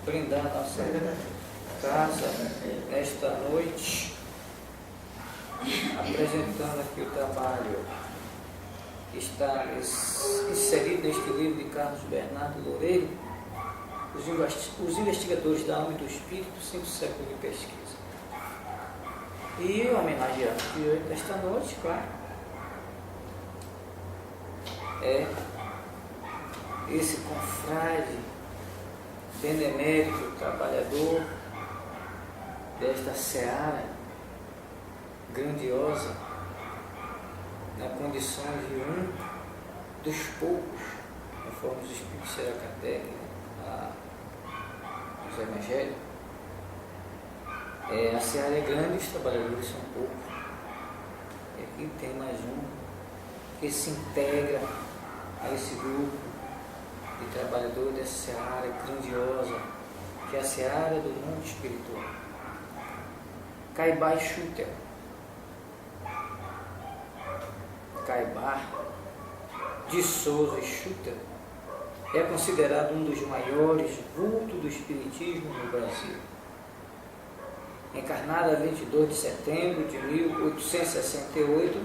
brindar nossa casa nesta noite, apresentando aqui o trabalho que está inserido neste livro de Carlos Bernardo Loureiro, Os Investigadores da Alma e do Espírito, 5 séculos de pesquisa. E o homenageado de hoje, desta noite, claro, é esse confrade benemérito, trabalhador desta seara grandiosa, na condição de um dos poucos, conforme os Espíritos Sera Kardec, os Evangelhos. A seara é grande e os trabalhadores são poucos. E aqui tem mais um que se integra a esse grupo de trabalhadores dessa seara grandiosa, que é a seara do mundo espiritual. Caibar Schutel. Caibar de Souza Schutel é considerado um dos maiores vultos do espiritismo no Brasil. Encarnado a 22 de setembro de 1868,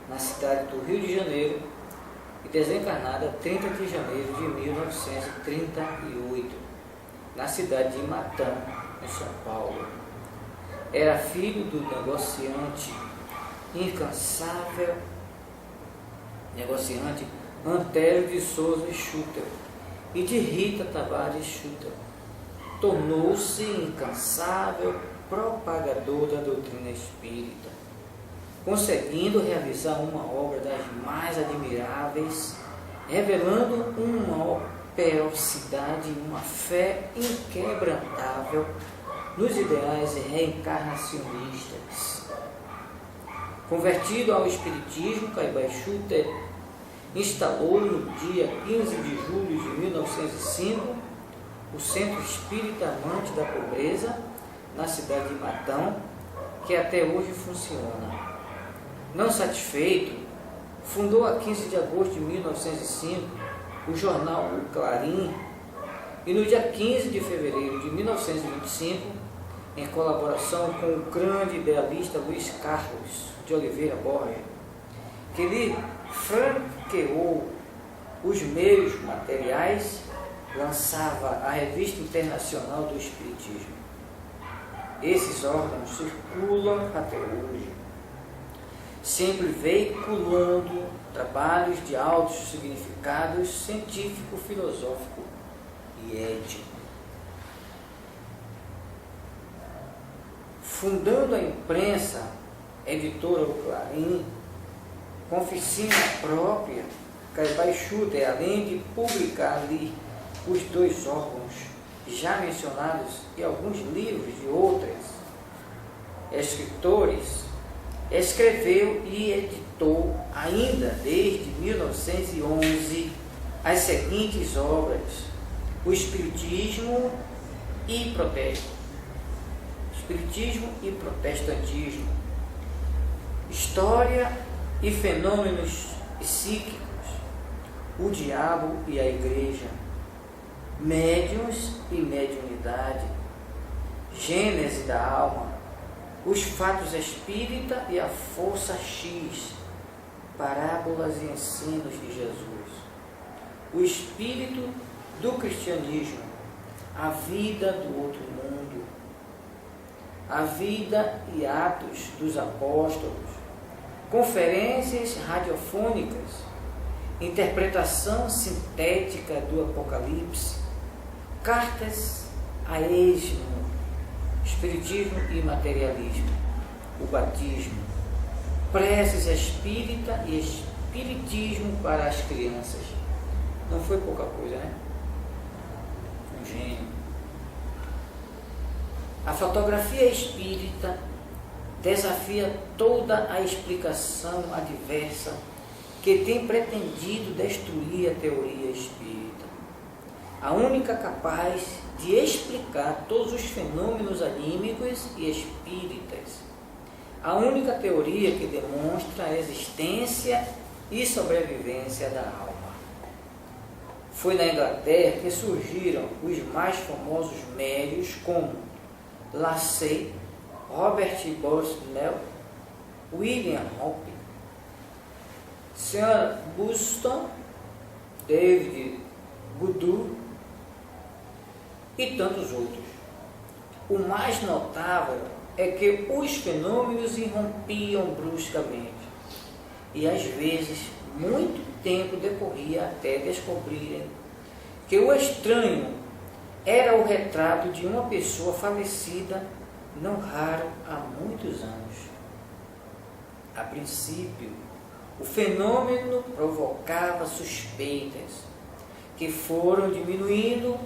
na cidade do Rio de Janeiro, e desencarnado a 30 de janeiro de 1938, na cidade de Matão, em São Paulo. Era filho do negociante incansável, Antério de Souza Schutel e de Rita Tavares Schutel. Tornou-se incansável propagador da doutrina espírita, conseguindo realizar uma obra das mais admiráveis, revelando uma operosidade e uma fé inquebrantável nos ideais reencarnacionistas. Convertido ao espiritismo, Caibar Schutel instalou no dia 15 de julho de 1905 o Centro Espírita Amante da Pobreza, na cidade de Matão, que até hoje funciona. Não satisfeito, fundou a 15 de agosto de 1905 o jornal O Clarim, e no dia 15 de fevereiro de 1925, em colaboração com o grande idealista Luiz Carlos de Oliveira Borges, que lhe franqueou os meios materiais, lançava a Revista Internacional do Espiritismo. Esses órgãos circulam até hoje, sempre veiculando trabalhos de altos significados científico, filosófico e ético. Fundando a imprensa, editora O Clarim, com oficina própria, Caibar Schutel, além de publicar ali os 2 órgãos já mencionados e alguns livros de outros escritores, escreveu e editou ainda desde 1911 as seguintes obras: O Espiritismo e Protestantismo, História e Fenômenos Psíquicos, O Diabo e a Igreja, Médiuns e Mediunidade, Gênese da Alma, Os Fatos Espírita e a Força X, Parábolas e Ensinos de Jesus, O Espírito do Cristianismo, A Vida do Outro Mundo, A Vida e Atos dos Apóstolos, Conferências Radiofônicas, Interpretação Sintética do Apocalipse, Cartas a Esmo, Espiritismo e Materialismo, O Batismo, Preces Espírita e Espiritismo para as Crianças. Não foi pouca coisa, né? Um gênio. A fotografia espírita desafia toda a explicação adversa que tem pretendido destruir a teoria espírita, a única capaz de explicar todos os fenômenos anímicos e espíritas, a única teoria que demonstra a existência e sobrevivência da alma. Foi na Inglaterra que surgiram os mais famosos médios como Lassay, Robert Boswell, William Hope, Sr. Buston, David Budu e tantos outros. O mais notável é que os fenômenos irrompiam bruscamente e às vezes muito tempo decorria até descobrirem que o estranho era o retrato de uma pessoa falecida, não raro há muitos anos. A princípio, o fenômeno provocava suspeitas que foram diminuindo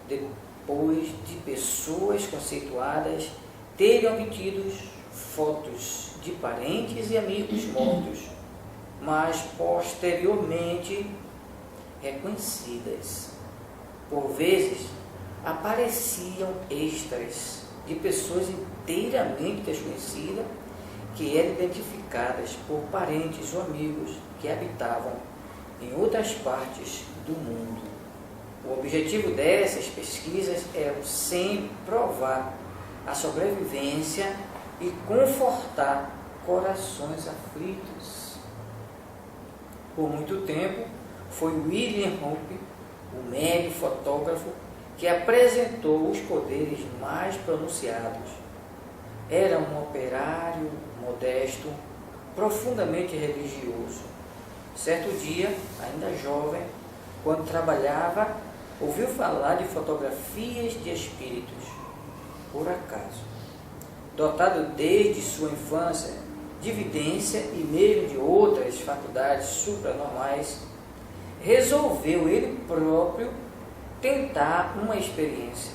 depois de pessoas conceituadas terem obtido fotos de parentes e amigos mortos, mas posteriormente reconhecidas. Por vezes, apareciam extras de pessoas inteiramente desconhecidas que eram identificadas por parentes ou amigos que habitavam em outras partes do mundo. O objetivo dessas pesquisas era sempre provar a sobrevivência e confortar corações aflitos. Por muito tempo, foi William Hope, o médium fotógrafo, que apresentou os poderes mais pronunciados. Era um operário modesto, profundamente religioso. Certo dia, ainda jovem, quando trabalhava, ouviu falar de fotografias de espíritos. Por acaso, dotado desde sua infância de vidência e mesmo de outras faculdades supranormais, resolveu ele próprio tentar uma experiência.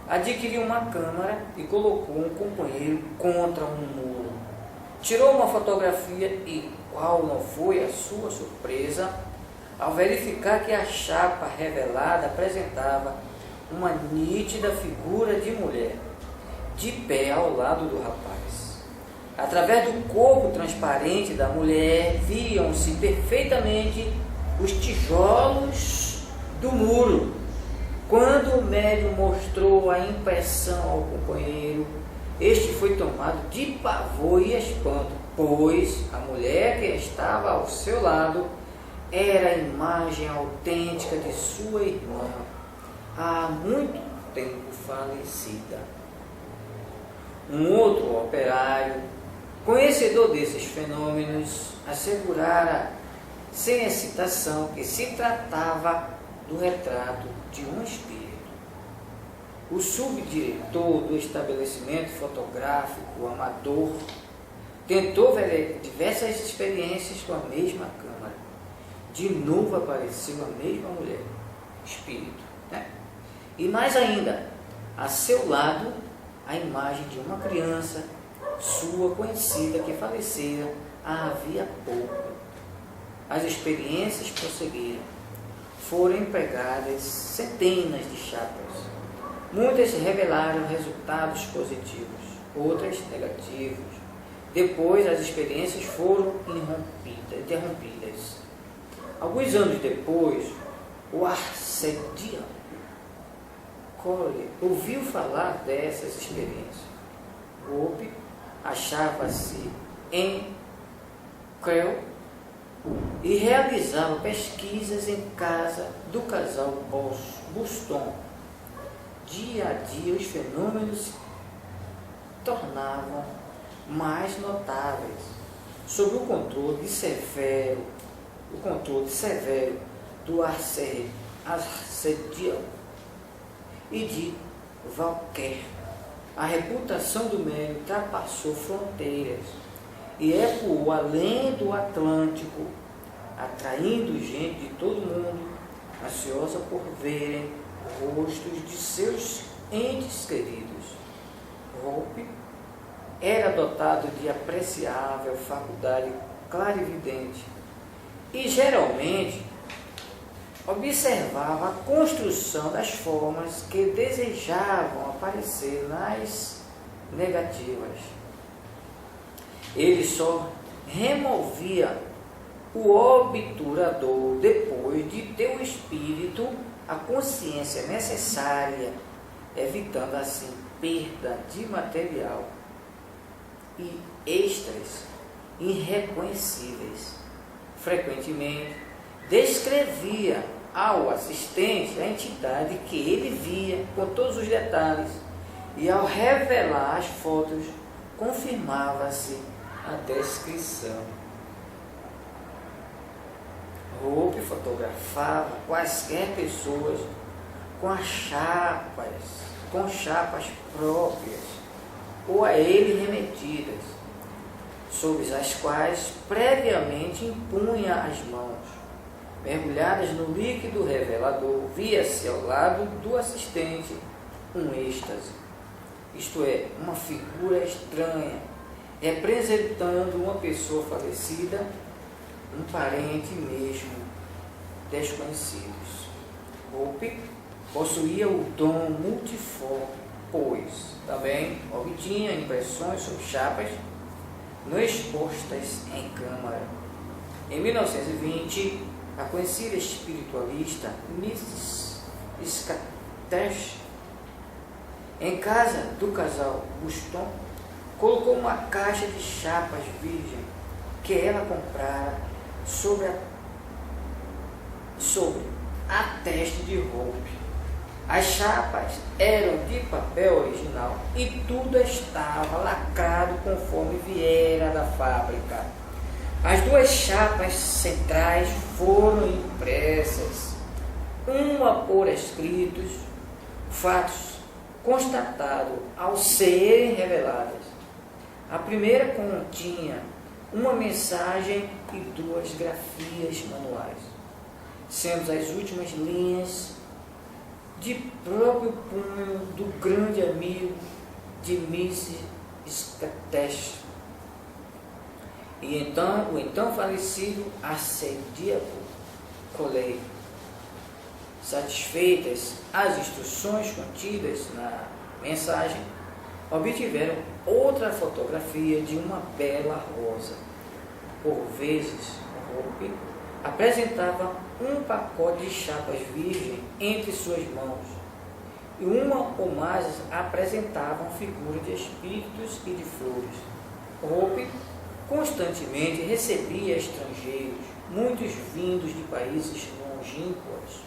Adquiriu uma câmera e colocou um companheiro contra um muro. Tirou uma fotografia e, qual não foi a sua surpresa, ao verificar que a chapa revelada apresentava uma nítida figura de mulher, de pé ao lado do rapaz. Através do corpo transparente da mulher, viam-se perfeitamente os tijolos do muro. Quando o médium mostrou a impressão ao companheiro, este foi tomado de pavor e espanto, pois a mulher que estava ao seu lado era a imagem autêntica de sua irmã, há muito tempo falecida. Um outro operário, conhecedor desses fenômenos, assegurara sem hesitação que se tratava do retrato de um espírito. O subdiretor do estabelecimento fotográfico amador tentou diversas experiências com a mesma câmera. De novo apareceu a mesma mulher, espírito, né? E mais ainda, a seu lado, a imagem de uma criança, sua conhecida, que falecera havia pouco. As experiências prosseguiram. Foram empregadas centenas de chapas. Muitas revelaram resultados positivos, outras negativos. Depois, as experiências foram interrompidas. Alguns anos depois, o arcediano Collier ouviu falar dessas experiências. Hope achava-se em Crewe e realizava pesquisas em casa do casal Buston. Dia a dia, os fenômenos se tornavam mais notáveis, sob o controle severo do arcediano e de Valquer. A reputação do médium ultrapassou fronteiras e ecoou além do Atlântico, atraindo gente de todo mundo, ansiosa por verem rostos de seus entes queridos. Hope era dotado de apreciável faculdade clarividente e geralmente observava a construção das formas que desejavam aparecer nas negativas. Ele só removia o obturador, depois de ter o espírito, a consciência necessária, evitando assim perda de material e extras irreconhecíveis. Frequentemente, descrevia ao assistente a entidade que ele via com todos os detalhes e, ao revelar as fotos, confirmava-se a descrição. Hope fotografava quaisquer pessoas com chapas próprias ou a ele remetidas, sob as quais previamente impunha as mãos. Mergulhadas no líquido revelador, via-se ao lado do assistente um êxtase, isto é, uma figura estranha, representando uma pessoa falecida, um parente mesmo, desconhecidos. Hope possuía o dom multiforme, pois também obtinha impressões sobre chapas não expostas em câmara. Em 1920, a conhecida espiritualista Mrs. Scattesh, em casa do casal Buston, colocou uma caixa de chapas virgem que ela comprara sobre a testa de Hope. As chapas eram de papel original e tudo estava lacrado conforme viera da fábrica. As duas chapas centrais foram impressas, uma por escritos, fatos constatados ao serem reveladas. A primeira continha uma mensagem e duas grafias manuais, sendo as últimas linhas de próprio punho do grande amigo de Mrs. Scattesh, e então o então falecido arcediaco Coley. Satisfeitas as instruções contidas na mensagem, obtiveram outra fotografia de uma bela rosa. Por vezes, Hope apresentava um pacote de chapas virgem entre suas mãos, e uma ou mais apresentavam figura de espíritos e de flores. Hope constantemente recebia estrangeiros, muitos vindos de países longínquos,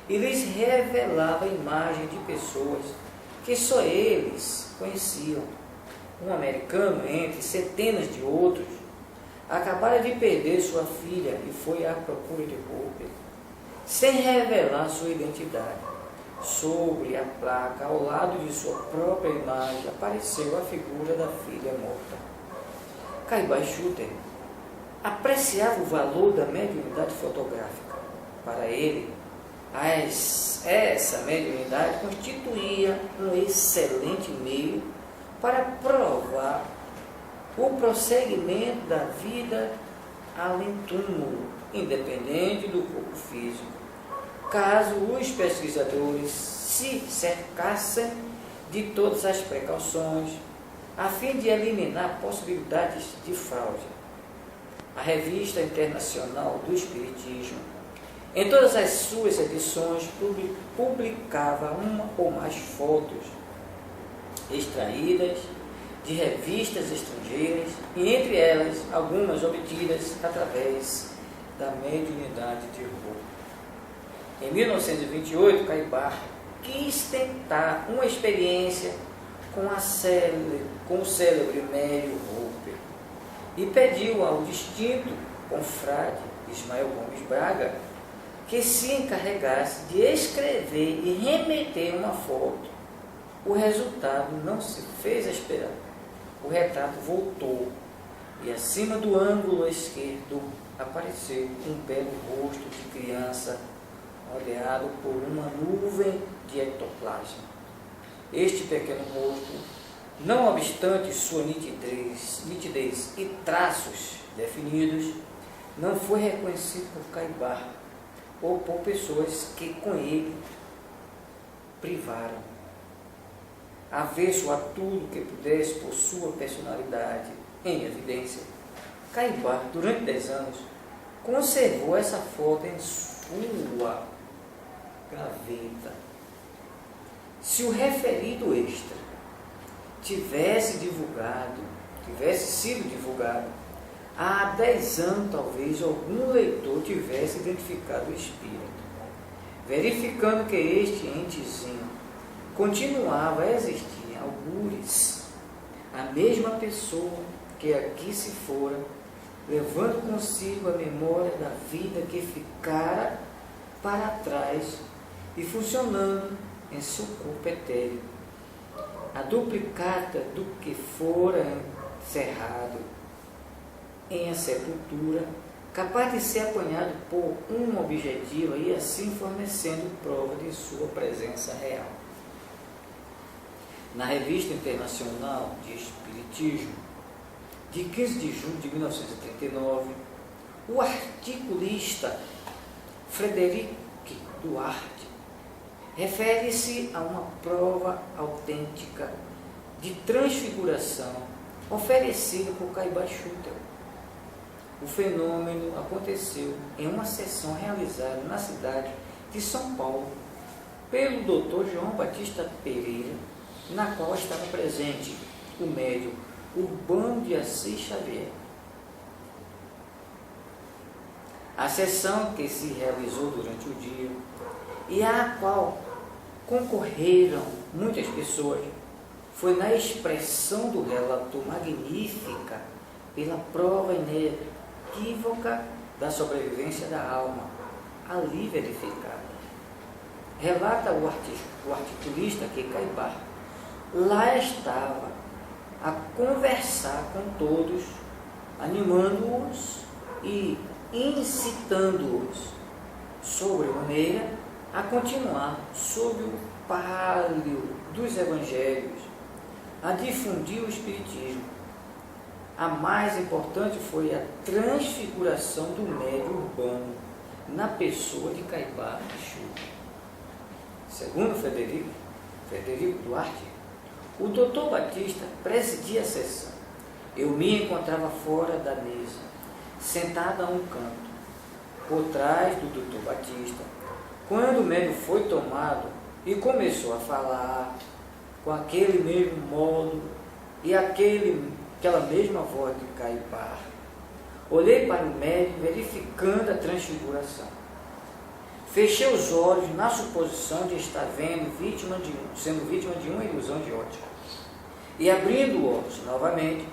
e lhes revelava a imagem de pessoas que só eles conheciam. Um americano, entre centenas de outros, acabara de perder sua filha e foi à procura de Hope, sem revelar sua identidade. Sobre a placa, ao lado de sua própria imagem, apareceu a figura da filha morta. Caibai Schutter apreciava o valor da mediunidade fotográfica. Para ele, essa mediunidade constituía um excelente meio para provar o prosseguimento da vida além-túmulo, independente do corpo físico, caso os pesquisadores se cercassem de todas as precauções, a fim de eliminar possibilidades de fraude. A Revista Internacional do Espiritismo, em todas as suas edições, publicava uma ou mais fotos extraídas de revistas estrangeiras, e entre elas algumas obtidas através da mediunidade de Hope. Em 1928, Caibar quis tentar uma experiência com o célebre médium Hope e pediu ao distinto confrade Ismael Gomes Braga que se encarregasse de escrever e remeter uma foto. O resultado não se fez esperar. O retrato voltou e acima do ângulo esquerdo apareceu um belo rosto de criança rodeado por uma nuvem de ectoplasma. Este pequeno rosto, não obstante sua nitidez e traços definidos, não foi reconhecido por Caibar ou por pessoas que com ele privaram. Avesso a tudo que pudesse por sua personalidade em evidência, Caibar, durante 10 anos, conservou essa foto em sua gaveta. Se o referido extra tivesse sido divulgado há 10 anos, talvez algum leitor tivesse identificado o espírito, verificando que este entezinho continuava a existir em algures, a mesma pessoa que aqui se fora, levando consigo a memória da vida que ficara para trás e funcionando em seu corpo etéreo, a duplicata do que fora encerrado em a sepultura, capaz de ser apanhado por um objetivo e assim fornecendo prova de sua presença real. Na Revista Internacional de Espiritismo, de 15 de julho de 1939, o articulista Frederic Duarte refere-se a uma prova autêntica de transfiguração oferecida por Caiba Schutter. O fenômeno aconteceu em uma sessão realizada na cidade de São Paulo pelo Dr. João Batista Pereira, na qual estava presente o médium Urbano de Assis Xavier. A sessão que se realizou durante o dia e à qual concorreram muitas pessoas foi na expressão do relato magnífica pela prova inequívoca da sobrevivência da alma, ali verificada. Relata o articulista que Caibar lá estava a conversar com todos, animando-os e incitando-os, sobremaneira, a continuar sob o pálio dos evangelhos, a difundir o espiritismo. A mais importante foi a transfiguração do médium Urbano na pessoa de Caibar Schutter. Segundo Frederico Duarte, o doutor Batista presidia a sessão. Eu me encontrava fora da mesa, sentada a um canto, por trás do doutor Batista, quando o médium foi tomado e começou a falar com aquele mesmo modo e aquela mesma voz de Caibar. Olhei para o médium verificando a transfiguração. Fechei os olhos na suposição de estar sendo vítima de uma ilusão de ótica. E abrindo os olhos novamente,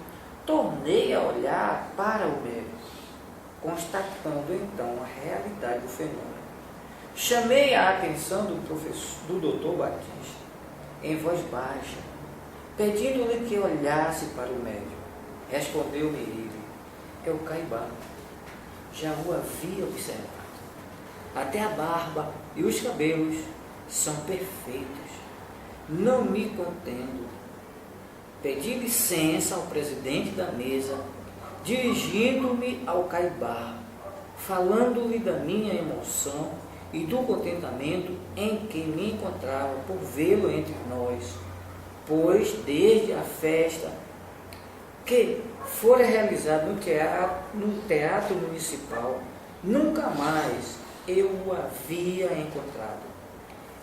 tornei a olhar para o médium, constatando então a realidade do fenômeno. Chamei a atenção do doutor Batista, em voz baixa, pedindo-lhe que olhasse para o médium. Respondeu-me ele: é o Caibar. Já o havia observado. Até a barba e os cabelos são perfeitos. Não me contendo, pedi licença ao presidente da mesa, dirigindo-me ao Caibar, falando-lhe da minha emoção e do contentamento em que me encontrava por vê-lo entre nós, pois desde a festa que fora realizada no teatro municipal, nunca mais eu o havia encontrado.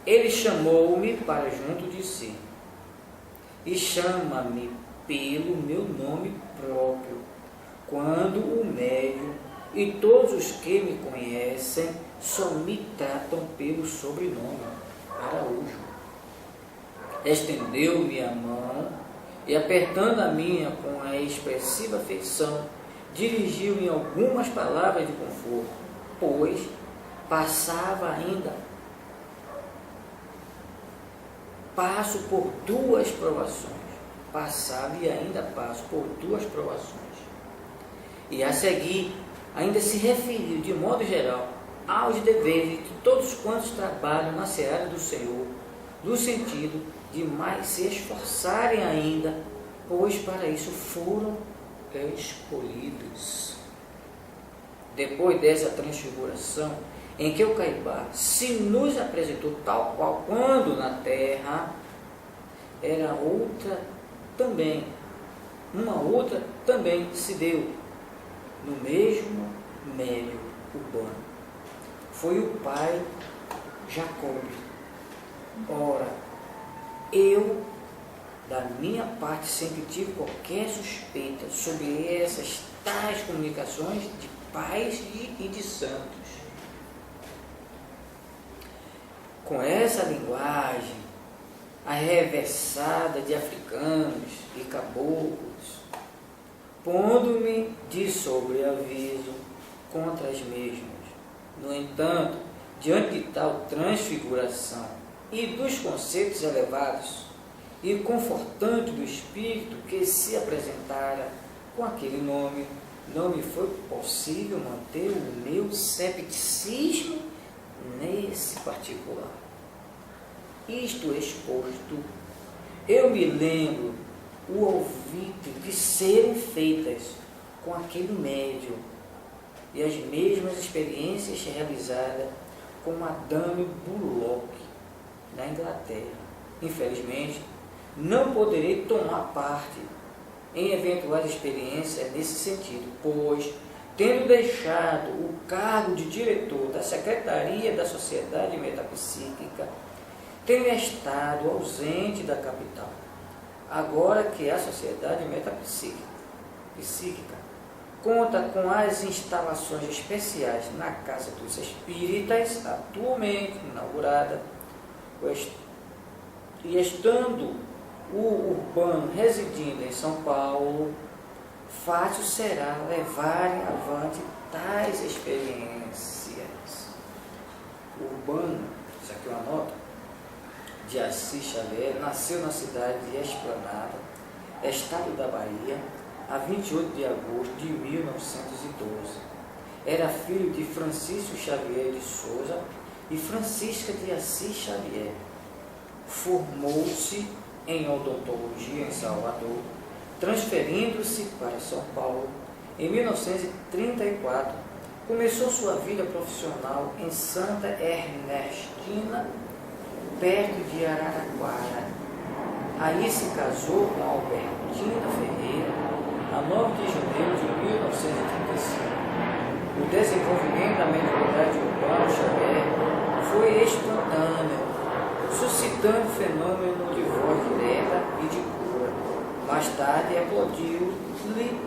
Ele chamou-me para junto de si e chama-me pelo meu nome próprio, quando o médium e todos os que me conhecem só me tratam pelo sobrenome Araújo. Estendeu-me a mão e, apertando a minha com a expressiva afeição, dirigiu-me algumas palavras de conforto, pois passo por duas provações. Passava e ainda passo por duas provações. E a seguir, ainda se referiu de modo geral aos deveres de todos quantos trabalham na seara do Senhor, no sentido de mais se esforçarem ainda, pois para isso foram escolhidos. Depois dessa transfiguração, em que o Caibar se nos apresentou tal qual quando na terra, era uma outra também se deu no mesmo médium Urbano. Foi o pai Jacob. Ora, eu, da minha parte, sempre tive qualquer suspeita sobre essas tais comunicações de pais e de santos. Com essa linguagem arrevessada de africanos e caboclos, pondo-me de sobreaviso contra as mesmas. No entanto, diante de tal transfiguração e dos conceitos elevados e confortante do Espírito que se apresentara com aquele nome, não me foi possível manter o meu cepticismo nesse particular. Isto exposto, eu me lembro o ouvido de serem feitas com aquele médium e as mesmas experiências realizadas com Madame Bullock na Inglaterra. Infelizmente, não poderei tomar parte em eventuais experiências nesse sentido, pois, tendo deixado o cargo de diretor da Secretaria da Sociedade Metapsíquica, tenho estado ausente da capital. Agora que a Sociedade Metapsíquica conta com as instalações especiais na Casa dos Espíritas, atualmente inaugurada, e estando o Urbano residindo em São Paulo, fácil será levarem avante tais experiências. O Urbano, isso aqui é uma nota, de Assis Xavier, nasceu na cidade de Esplanada, estado da Bahia, a 28 de agosto de 1912. Era filho de Francisco Xavier de Souza e Francisca de Assis Xavier. Formou-se em odontologia em Salvador, transferindo-se para São Paulo em 1934. Começou sua vida profissional em Santa Ernestina, perto de Araraquara. Aí se casou com Albertina Ferreira, a 9 de janeiro de 1935. O desenvolvimento da mediunidade urbana Xavier foi espontâneo, suscitando fenômeno de voz direta e de cura. Mais tarde eclodiu-lhe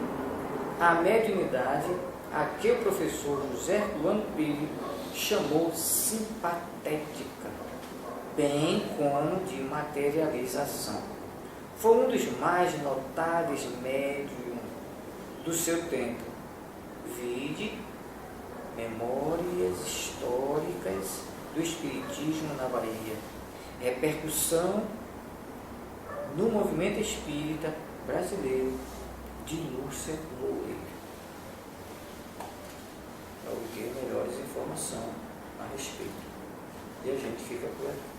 a mediunidade, a que o professor José Herculano Pires chamou simpatética, bem como de materialização. Foi um dos mais notáveis médiums do seu tempo. Vide Memórias Históricas do Espiritismo na Bahia. Repercussão no movimento espírita brasileiro, de Lúcia Loureiro. Para obter melhores informações a respeito. E a gente fica por aqui.